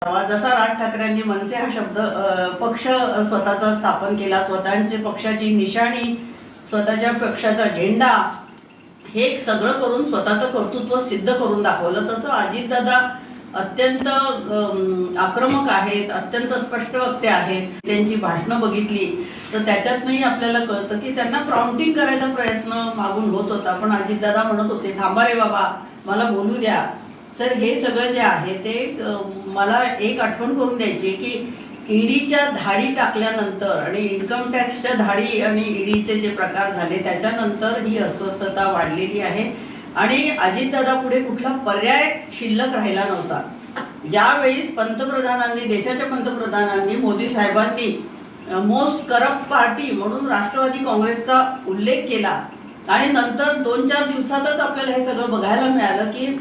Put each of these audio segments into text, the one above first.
जसा राज ठाकरेंनी मनसे हा शब्द पक्ष स्वतःचा स्थापन केला, स्वतःच्या पक्षाची निशाणी, स्वतःच्या पक्षाचा झेंडा हे सगळं करून स्वतःचं कर्तृत्व सिद्ध करून दाखवलं, तसं अजितदादा अत्यंत आक्रमक आहेत, अत्यंत स्पष्ट वक्ते आहेत. त्यांची भाषणं बघितली तर त्याच्यातनंही आपल्याला कळतं की त्यांना प्रॉम्प्टिंग करायचा प्रयत्न मागून होत होता, पण अजितदादा म्हणत होते थांबा रे बाबा, मला बोलू द्या. तर हे सगळं जे आहे ते मला एक आठवण करून द्यायची की ईडीच्या धाडी टाकल्यानंतर आणि इन्कम टॅक्सच्या धाडी आणि ईडीचे जे प्रकार झाले त्याच्यानंतर ही अस्वस्थता वाढलेली आहे आणि अजितदादा पुढे कुठला पर्याय शिल्लक राहिला नव्हता. ज्यावेळेस पंतप्रधानांनी, देशाच्या पंतप्रधानांनी, मोदी साहेबांनी मोस्ट करप्ट पार्टी म्हणून राष्ट्रवादी काँग्रेसचा उल्लेख केला आणि नंतर 2-4 दिवसातच आपल्याला हे सगळं बघायला मिळालं की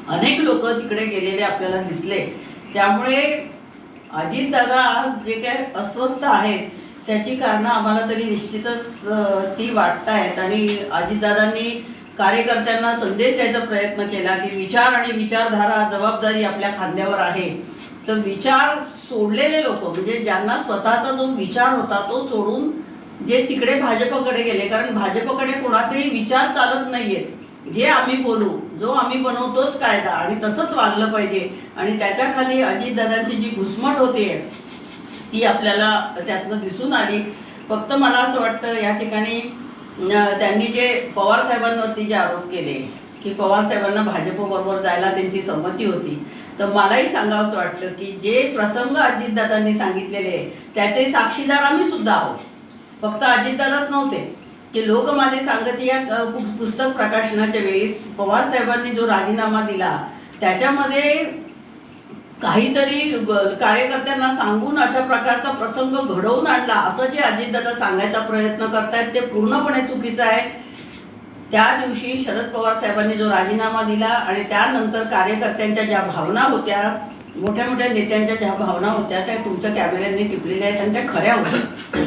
अनेक लोक तिकडे गेलेले आपल्याला दिसले. त्यामुळे अजितदादा आज जे काय अस्वस्थ आहेत त्याची कारणं आम्हाला तरी निश्चितच ती वाटत आहेत आणि अजितदादांनी कार्यकर्त्यांना संदेश द्यायचा प्रयत्न केला की विचार आणि विचारधारा जबाबदारी आपल्या खांद्यावर आहे. तर विचार सोडलेले लोक म्हणजे ज्यांना स्वतःचा जो विचार होता तो सोडून जे तिकडे भाजपकडे गेले, कारण भाजपकडे कोणाचेही विचार चालत नाहीये. जे आम्ही बोलू, जो आम्ही बनवतोच कायदा आणि तसंच वागलं पाहिजे आणि त्याच्या खाली अजितदादांची जी घुसमट होते ती आपल्याला त्यातनं दिसून आली. फक्त मला असं वाटतं या ठिकाणी त्यांनी जे पवार साहेबांवरती जे आरोप केले की पवार साहेबांना भाजपबरोबर जायला त्यांची संमती होती, तर मलाही सांगावंसं वाटतं की जे प्रसंग अजितदादांनी सांगितलेले त्याचे साक्षीदार आम्ही सुद्धा आहोत. फक्त अजितदादाच नव्हते की लोक माझे सांगती या पुस्तक प्रकाशनाच्या वेळेस पवार साहेबांनी जो राजीनामा दिला त्याच्यामध्ये काहीतरी कार्यकर्त्यांना सांगून अशा प्रकारचा प्रसंग घडवून आणला असं जे अजितदादा सांगायचा प्रयत्न करतायत ते पूर्णपणे चुकीचं आहे. त्या दिवशी शरद पवार साहेबांनी जो राजीनामा दिला आणि त्यानंतर कार्यकर्त्यांच्या ज्या भावना होत्या, मोठ्या मोठ्या नेत्यांच्या ज्या भावना होत्या त्या तुमच्या कॅमेऱ्यांनी टिपलेल्या आहेत आणि त्या खऱ्या होत्या.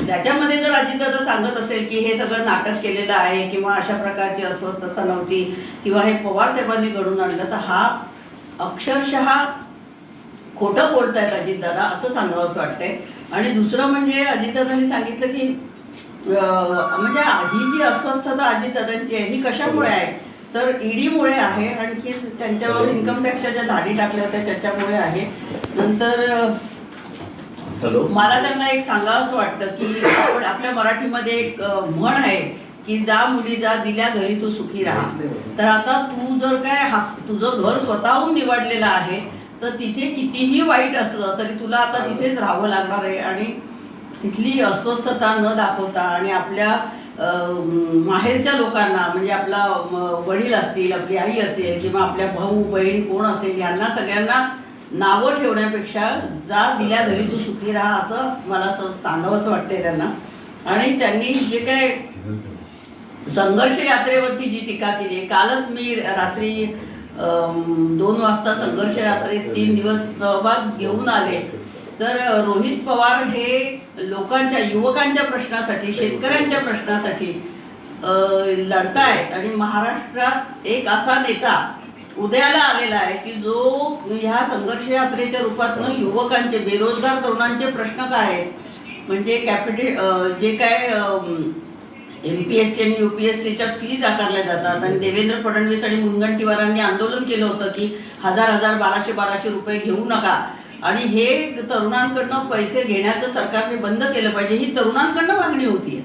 त्याच्यामध्ये जर अजितदादा सांगत असेल की हे सगळं नाटक केलेलं आहे किंवा अशा प्रकारची अस्वस्थता नव्हती किंवा हे पवार साहेबांनी घडून आणलं, तर हा अक्षरशः खोटं बोलतायत अजितदादा असं सांगावंसं वाटतंय. आणि दुसरं म्हणजे अजितदादांनी सांगितलं की म्हणजे ही जी अस्वस्थता अजितदादांची आहे ही कशामुळे आहे, तर ईडीमुळे आहे, आणखी त्यांच्यावर इन्कम टॅक्सच्या ज्या धाडी टाकल्या होत्या त्याच्यामुळे आहे. नंतर मला त्यांना एक सांगावंसं वाटतं की आपल्या मराठीमध्ये एक म्हण आहे की जा मुली जा, दिल्या घरी तू सुखी राहा. तर आता तू जर काय तुझं घर स्वतःहून निवडलेलं आहे तर तिथे कितीही वाईट असलं तरी तुला आता तिथेच राहावं लागणार आहे आणि तिथली अस्वस्थता न दाखवता आणि आपल्या माहेरच्या लोकांना म्हणजे आपला वडील असतील, आपली आई असेल किंवा आपल्या भाऊ बहीण कोण असेल यांना सगळ्यांना नावं ठेवण्यापेक्षा जा दिल्या घरी तू सुखी राहा असं मला सांगावंसं वाटतंय त्यांना. आणि त्यांनी जे काय संघर्ष यात्रेवरती जी टीका केली, कालच मी रात्री 2 वाजता संघर्ष यात्रेत 3 दिवस सहभाग घेऊन आले. तर रोहित पवार हे लोकांच्या, युवकांच्या प्रश्नासाठी, शेतकऱ्यांच्या प्रश्नासाठी लढतायत आणि महाराष्ट्रात एक असा नेता उदयाला आलेला आहे की जो ह्या संघर्ष यात्रेच्या रूपातनं युवकांचे, बेरोजगार तरुणांचे प्रश्न काय आहेत, म्हणजे जे काय MPSC आणि UPSCच्या फीज आकारल्या जातात आणि देवेंद्र फडणवीस आणि मुनगंटीवारांनी आंदोलन केलं होतं की 1000 1200 रुपये घेऊ नका आणि हे तरुणांकडनं पैसे घेण्याचं सरकारने बंद केलं पाहिजे, ही तरुणांकडनं मागणी होतीये.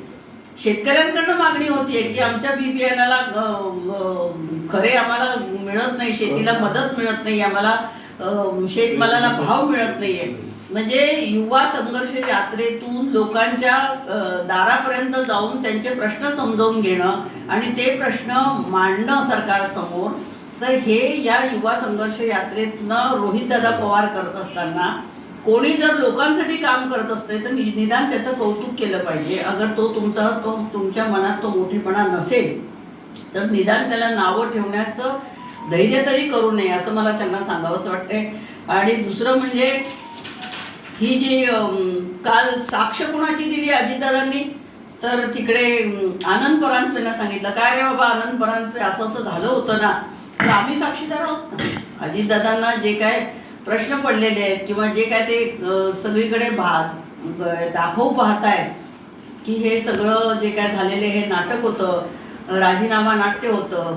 शेतकऱ्यांकडनं मागणी होतीये की आमच्या बी बियाण्याला खरे आम्हाला मिळत नाही, शेतीला मदत मिळत नाही, आम्हाला शेतमालाला भाव मिळत नाहीये. म्हणजे युवा संघर्ष यात्रेतून लोकांच्या दारापर्यंत जाऊन त्यांचे प्रश्न समजावून घेणं आणि ते प्रश्न मांडणं सरकारसमोर. तर हे या युवा संघर्ष यात्रेतनं रोहितदादा पवार करत असताना कोणी जर लोकांसाठी काम करत असते तर निदान त्याचं कौतुक केलं पाहिजे. अगर तुमच्या मनात तो मोठेपणा नसेल तर निदान त्याला नावं ठेवण्याचं धैर्य तरी करू नये असं मला त्यांना सांगावंसं वाटतंय. आणि दुसरं म्हणजे ही जी काल साक्ष कोणाची दिली अजितदादांनी, तर तिकडे आनंद परांजपेंना सांगितलं काय रे बाबा आनंद परांजपे असं झालं होतं ना, तर आम्ही साक्षीदार आहोत. अजितदादांना जे काय प्रश्न पडलेले आहेत किंवा जे काय ते सगळीकडे दाखवू पाहतायत की हे सगळं जे काय झालेले हे नाटक होतं, राजीनामा नाट्य होतं,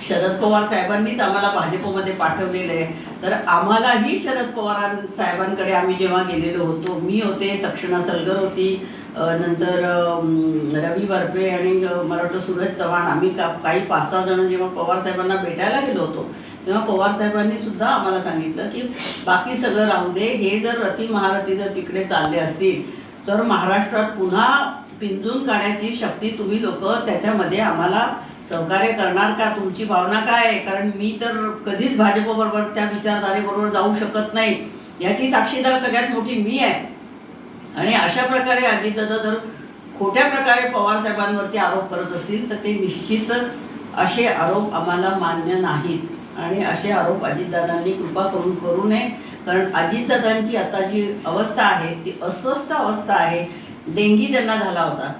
शरद पवार साहेबांनीच आम्हाला भाजपमध्ये पाठवलेलं आहे. तर आम्हालाही शरद पवार साहेबांकडे आम्ही जेव्हा गेलेलो होतो, मी होते, सक्षणा सलगर होती, नंतर रवी वरपे आणि मला वाटतं सूरज चव्हाण, आम्ही काही 5-6 जण जेव्हा पवार साहेबांना भेटायला गेलो होतो तेव्हा पवार साहेबांनी सुद्धा आम्हाला सांगितलं की बाकी सगळं राहू दे, हे जर रती महारथी जर तिकडे चालले असतील तर महाराष्ट्रात पुन्हा पिंजून काढण्याची शक्ती तुम्ही लोक त्याच्यामध्ये आम्हाला सहकार्य करणार का, तुमची भावना काय आहे? कारण मी तर कधीच भाजपबरोबर त्या विचारधारेबरोबर जाऊ शकत नाही, याची साक्षीदार सगळ्यात मोठी मी आहे. आणि अशा प्रकारे अजितदादा जर खोट्या प्रकारे पवार साहेबांवरती आरोप करत असतील तर ते निश्चितच असे आरोप आम्हाला मान्य नाहीत आणि असे आरोप अजितदादांनी कृपा करून करू नये. कारण अजितदादांची आता जी अवस्था आहे ती अस्वस्थ अवस्था आहे. डेंगी त्यांना झाला होता,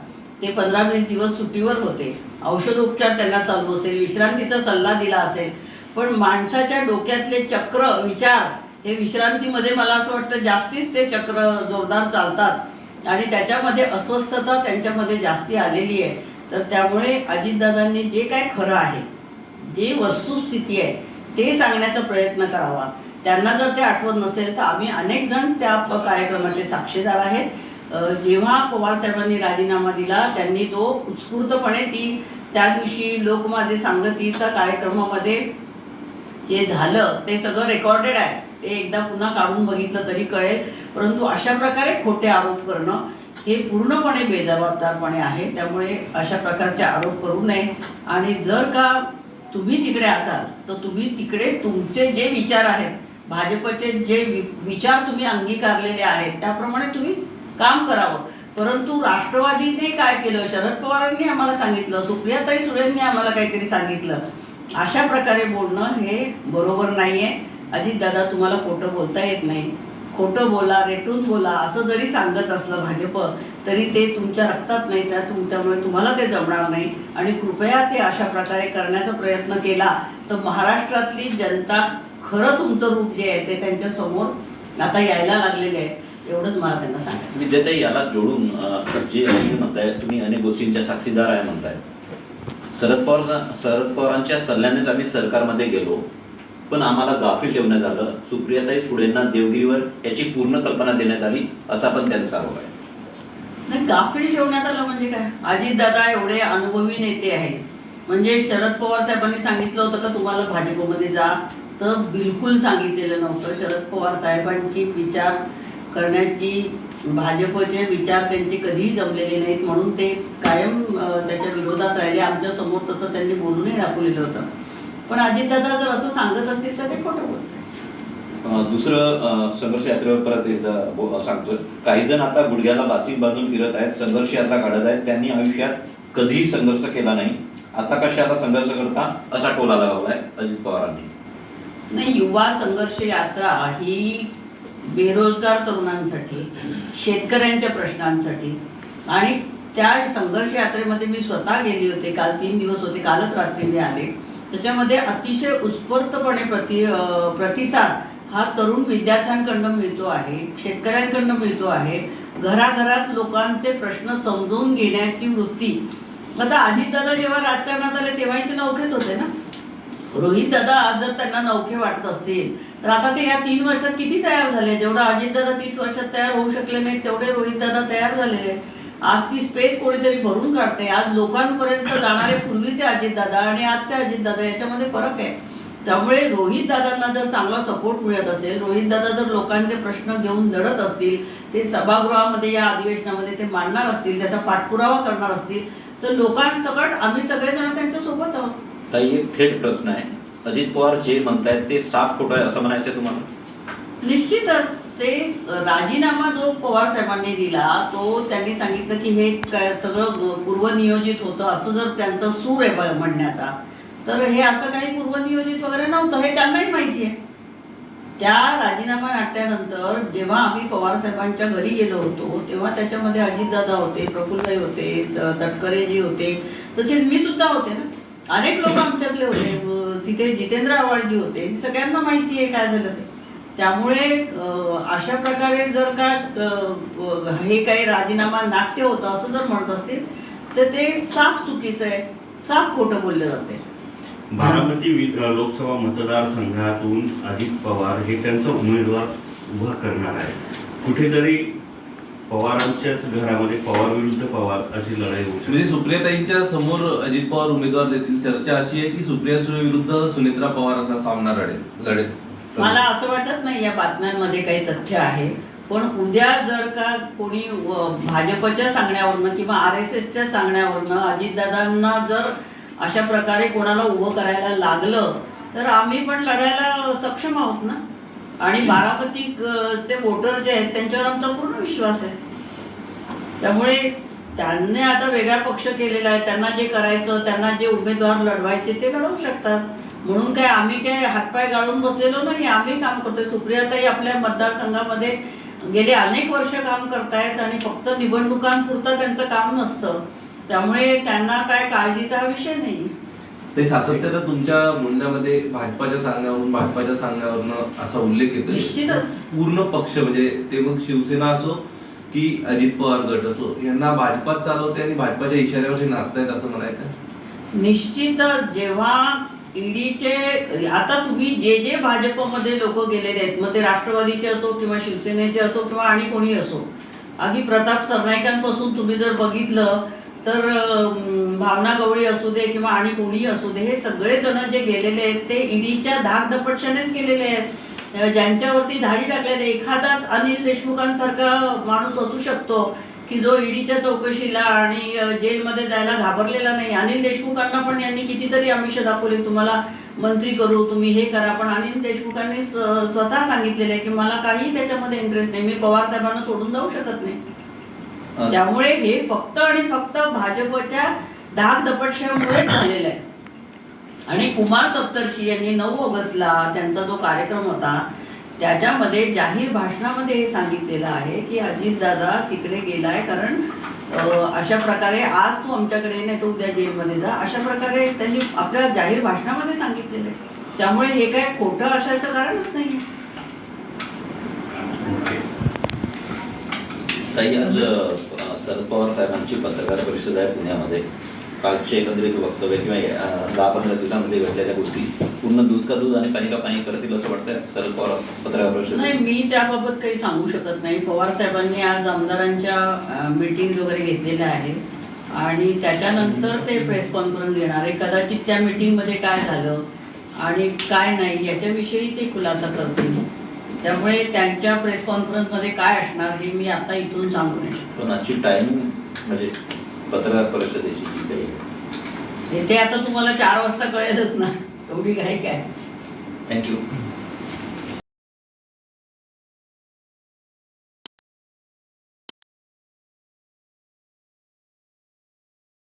ते 15-20 दिवस सुट्टीवर होते, औषधोपचार त्यांना चालू असेल, विश्रांतीचा सल्ला दिला असेल, पण माणसाच्या डोक्यातले चक्र विचार हे विश्रांतीमध्ये मला असं वाटतं जास्तीच ते चक्र जोरदार चालतात आणि त्याच्यामध्ये अस्वस्थता त्यांच्यामध्ये जास्ती आलेली आहे. तर त्यामुळे अजितदादांनी जे काय खरं आहे, जे वस्तुस्थिती आहे ते सांगण्याचा प्रयत्न करावा. त्यांना जर ते आठवत नसेल तर आम्ही अनेक जण त्या कार्यक्रमाचे साक्षीदार आहेत. जेव्हा पवार साहेबांनी राजीनामा दिला त्यांनी तो उत्स्फूर्तपणे त्या दिवशी लोकमान्य सांगतीचा कार्यक्रमामध्ये जे झालं ते सगळं रेकॉर्डेड आहे, ते एकदा पुन्हा काढून बघितलं तरी कळेल. परंतु अशा प्रकारे खोटे आरोप करणं हे पूर्णपणे बेजबाबदारपणे आहे. त्यामुळे अशा प्रकारचे आरोप करू नये. आणि जर का तुम्ही तिकडे असाल तर तुम्ही तिकडे तुमचे जे विचार आहेत, भाजपचे जे विचार तुम्ही अंगीकारलेले आहेत त्याप्रमाणे तुम्ही काम करावं. परंतु राष्ट्रवादीने काय केलं, शरद पवारांनी आम्हाला सांगितलं, सुप्रियाताई सुळेंनी आम्हाला काहीतरी सांगितलं, अशा प्रकारे बोलणं हे बरोबर नाहीये. अजितदादा तुम्हाला खोटं बोलता येत नाही, खोटं बोला, रेटून बोला असं जरी सांगत असलं भाजप तरी ते तुमच्या रक्तात नाही, त्यामुळे तुम्हाला ते जमणार नाही. आणि कृपया ते अशा प्रकारे करण्याचा प्रयत्न केला तर महाराष्ट्रातली जनता खरं तुमचं रूप जे आहे ते त्यांच्या समोर आता यायला लागलेले आहे. एवढंच मला त्यांना सांगायचं. विद्याताई, याला जोडून जे म्हणताय तुम्ही अनेक गोष्टींच्या साक्षीदार आहे म्हणताय. शरद पवारांच्या सल्ल्यानेच आम्ही सरकारमध्ये गेलो, पण आम्हाला गाफील ठेवण्यात आलं. सुप्रियाताई सुळेंना देवगिरीवर याची पूर्ण कल्पना देण्यात आली असा पण त्यांचा आरोप आहे. नाही, गाफील ठेवण्यात आलं म्हणजे काय? अजितदादा एवढे अनुभवी नेते आहेत, म्हणजे शरद पवार साहेबांनी सांगितलं होतं का तुम्हाला भाजपमध्ये जा, तर बिलकुल सांगितलेलं नव्हतं. शरद पवार साहेबांची विचार करण्याची, भाजपचे विचार त्यांचे कधीही जमलेले नाहीत म्हणून ते कायम त्याच्या विरोधात राहिले. आमच्या समोर तसं त्यांनी बोलूनही दाखवलेलं होतं. पण अजितदादा जर असं सांगत असतील तर ते खोटं बोलतात. दुसरं संघर्ष यात्रेवर परत एकदा सांगतोय, काही जण आता गुडघ्याला बासिंग बांधून फिरत आहेत, संघर्ष यात्रा काढत आहेत. त्यांनी आयुष्यात कधीही संघर्ष केला नाही, आता कशाला संघर्ष करता असा टोला लगावलाय अजित पवारांनी. नाही, युवा संघर्ष यात्रा ही बेरोजगार तरुणांसाठी, शेतकऱ्यांच्या प्रश्नांसाठी, आणि त्या संघर्ष यात्रेमध्ये मी स्वतः गेली होते. काल 3 दिवस होते, कालच रात्री मी आले. त्याच्यामध्ये अतिशय उत्स्फूर्तपणे प्रतिसाद हा तरुण विद्यार्थ्यांकडनं मिळतो आहे, शेतकऱ्यांकडनं मिळतो आहे. घराघरात लोकांचे प्रश्न समजून घेण्याची वृत्ती. आता अजितदादा जेव्हा राजकारणात आले तेव्हाही ते नवखेच होते ना. रोहित दादा आज जर त्यांना नवखे वाटत असतील तर आता ते या 3 वर्षात किती तयार झाले? जेवढा अजितदादा 30 वर्षात तयार होऊ शकले नाहीत तेवढे रोहित दादा तयार झालेले आहेत. आज ती स्पेस कोणीतरी भरून काढते. आज लोकांपर्यंत जाणारे पूर्वीचे अजितदादा आणि आजचे अजितदादा याच्यामध्ये फरक आहे. त्यामुळे रोहित दादांना जर चांगला सपोर्ट मिळत असेल, रोहित दादा जर लोकांचे प्रश्न घेऊन लढत असतील, ते सभागृहामध्ये या अधिवेशनामध्ये ते मांडणार असतील, त्याचा पाठपुरावा करणार असतील तर लोकांसकट आम्ही सगळेजण त्यांच्या सोबत आहोत. ताई, एक थेट प्रश्न आहे, अजित पवार जे म्हणतायत ते साफ खोटं आहे असं म्हणायचं तुम्हाला? निश्चितच ते राजीनामा जो पवार साहेबांनी दिला तो त्यांनी सांगितलं की हे सगळं पूर्वनियोजित होतं, असं जर त्यांचा सूर आहे म्हणण्याचा, तर हे असं काही पूर्वनियोजित वगैरे नव्हतं, हे त्यांनाही माहिती आहे. त्या राजीनामा नाट्यानंतर जेव्हा आम्ही पवार साहेबांच्या घरी गेलो होतो तेव्हा त्याच्यामध्ये अजितदादा होते, प्रफुल्लताई होते, तटकरेजी होते, तसेच मी सुद्धा होते ना. अनेक लोक आमच्यातले होते तिथे, जितेंद्र आव्हाडजी होते. सगळ्यांना माहिती आहे काय झालं ते. त्यामुळे अशा प्रकारे जर का हे काही राजीनामा नाट्य होतं असं जर म्हणत असतील तर ते साफ चुकीचं आहे, साफ खोटं बोलले जाते. बारामती लोकसभा मतदारसंघातून अजित पवार हे त्यांचा उमेदवार उभा करणार आहे. कुठेतरी पवारांच्याच घरामध्ये पवार विरुद्ध पवार अशी लढाई होऊ शकते. म्हणजे सुप्रियाताईंच्या समोर अजित पवार उमेदवार देतील. चर्चा अशी आहे की सुप्रिया सुळे विरुद्ध सुनेत्रा पवार असा सामना लढेल. मला असं वाटत नाही या बातम्यांमध्ये काही तथ्य आहे. पण उद्या जर का कोणी भाजपच्या सांगण्यावरनं किंवा RSSच्या सांगण्यावरनं अजितदादांना जर अशा प्रकारे कोणाला उभं करायला लागलं तर आम्ही पण लढायला सक्षम आहोत ना. आणि बारामतीचे वोटर जे आहेत त्यांच्यावर आमचा पूर्ण विश्वास आहे. त्यामुळे त्यांनी आता वेगळा पक्ष केलेला आहे, त्यांना जे करायचं, त्यांना जे उमेदवार लढवायचे ते लढवू शकतात. म्हणून काय आम्ही काय हातपाय गाळून बसलेलो नाही, आम्ही काम करतोय. सुप्रियाताई आपल्या मतदारसंघामध्ये गेले अनेक वर्ष काम करतायत आणि फक्त निवडणुकांपुरतं त्यांचं काम नसतं. त्यामुळे त्यांना काय काळजीचा हा विषय नाही. ते सातत्यानं तुमच्या म्हणण्यामध्ये भाजपाच्या सांगण्यावरनं असा उल्लेख येतो. निश्चितच पूर्ण पक्ष म्हणजे ते मग शिवसेना असो की अजित पवार गट असो यांना भाजपात चालवते आणि भाजपाच्या इशाऱ्यावर हे नाचतायत असं म्हणायचं. निश्चितच जेव्हा ईडीचे आता तुम्ही जे भाजपमध्ये लोक गेलेले आहेत, मग ते राष्ट्रवादीचे असो किंवा शिवसेनेचे असो किंवा आणि कोणी असो, अगदी प्रताप सरनाईकांपासून तुम्ही जर बघितलं तर भावना गवळी असू दे किंवा आणि कोणी असू दे, हे सगळे जण जे गेलेले आहेत ते ईडीच्या धाकदपटशानेच गेलेले आहेत. ज्यांच्यावरती धाडी टाकलेले एखादाच अनिल देशमुखांसारखा माणूस असू शकतो की जो ईडीच्या चौकशीला आणि जेलमध्ये जायला घाबरलेला नाही. अनिल देशमुखांना पण यांनी कितीतरी आमिष दाखवले, तुम्हाला मंत्री करू, तुम्ही हे करा. पण अनिल देशमुखांनी स्वतः सांगितलेलं आहे की मला काही त्याच्यामध्ये इंटरेस्ट नाही, मी पवार साहेबांना सोडून जाऊ शकत नाही. त्यामुळे हे फक्त आणि फक्त भाजपच्या धाकदपटशामुळे झालेलं आहे. आणि कुमार सप्तर्षी यांनी 9 ऑगस्टला त्यांचा जो कार्यक्रम होता त्याच्यामध्ये जाहीर भाषणामध्ये हे सांगितलेलं आहे की अजितदादा तिकडे गेलाय कारण अशा प्रकारे आज तू आमच्याकडे नाही तर उद्या जेलमध्ये जा, अशा प्रकारे त्यांनी आपल्या जाहीर भाषणामध्ये सांगितलेलं आहे. त्यामुळे हे काय खोटं असायचं कारणच नाही. ताई, आज शरद पवार साहेबांची पत्रकार परिषद आहे पुण्यामध्ये. कालचे एकंदरीत वक्तव्य किंवा 10-15 दिवसांमध्ये घडलेल्या गोष्टी पूर्ण दूध का दूध आणि पाणी का पाणी करतील असं वाटतंय शरद पवार पत्रकार परिषद? नाही, मी त्याबाबत काही सांगू शकत नाही. पवार साहेबांनी आज आमदारांच्या मीटिंग वगैरे घेतलेल्या आहेत आणि त्याच्यानंतर ते प्रेस कॉन्फरन्स घेणार आहे. कदाचित त्या मीटिंगमध्ये काय झालं आणि काय नाही याच्याविषयी ते खुलासा करतील. त्यामुळे त्यांच्या प्रेस कॉन्फरन्समध्ये काय असणार हे मी आता इथून सांगू नाही शकतो. पण आजची टायमिंग म्हणजे पत्रकार परिषदेची जी काही ते आता तुम्हाला 4 वाजता कळेलच ना, एवढी घाई काय. थँक्यू.